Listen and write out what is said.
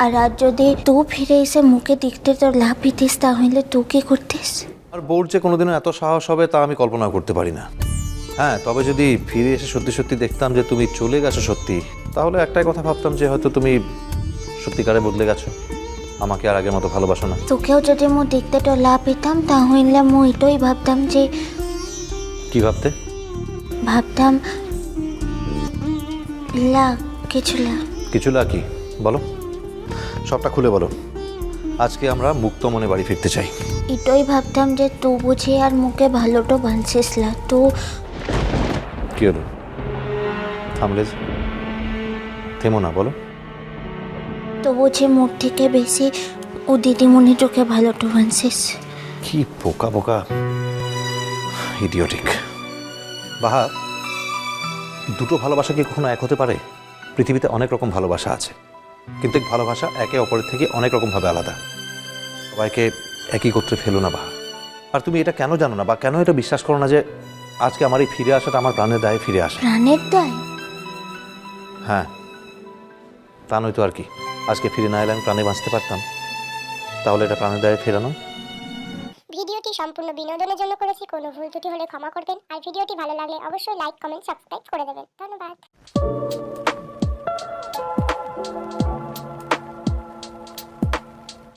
আর আজ যদি তুই ফিরে এসে মুখে দেখতে তোর লাভ দিতিস তাহলে তুই কি করতিস? আর বোর যে কোনোদিনও এত সাহস হবে তা আমি কল্পনা করতে পারি না। হ্যাঁ, তবে যদি ফিরে এসে সত্যি সত্যি দেখতাম যে তুমি চলে গেছো সত্যি, তাহলে একটাই কথা ভাবতাম যে হয়তো তুমি সত্যিকারে বদলে গেছো, আমাকে আর আগের মতো ভালোবাসো না। তোকেও যদি মু দেখতে তোর লাভ পেতাম তাহলে মু এটাই ভাবতাম যে কি ভাবতে? ভাবতাম লা কিছু লা কিছু না কি বলো, সবটা খুলে বলো। আজকে আমরা মুক্ত মনে বাড়ি ফিরতে চাই। এটাই ভাবতাম যে তুই বুঝি আর মুখে ভালোটা বানছিস লা। তো কি হলো, থামলে যে? থেমো না, বলো। তো বুঝি মুখ থেকে বেশি ও দিদিমণি তোকে ভালোটা বানছিস। কি বোকা বোকা, ইডিওটিক। বাহা, দুটো ভালোবাসা কি কখনো এক হতে পারে? পৃথিবীতে অনেক রকম ভালোবাসা আছে, কিন্তু এই ভালোবাসা একে অপরের থেকে অনেক রকমভাবে আলাদা। সবাইকে একই করতে ফেলো না বাহা। আর তুমি এটা কেন জানো না বা কেন এটা বিশ্বাস করো না যে আজকে আমার এই ফিরে আসাটা আমার প্রাণের দায়ে ফিরে আসে? প্রাণের দায়? হ্যাঁ, তা নয়তো আর কি। আজকে ফিরে না এলে আমি প্রাণে বাঁচতে পারতাম, তাহলে এটা প্রাণের দায়ে ফেরানো। ভিডিওটি সম্পূর্ণ বিনোদনের জন্য করেছি, কোনো ভুল ত্রুটি হলে ক্ষমা করবেন। আর ভিডিওটি ভালো লাগলে অবশ্যই লাইক, কমেন্ট, সাবস্ক্রাইব করে দেবেন। ধন্যবাদ।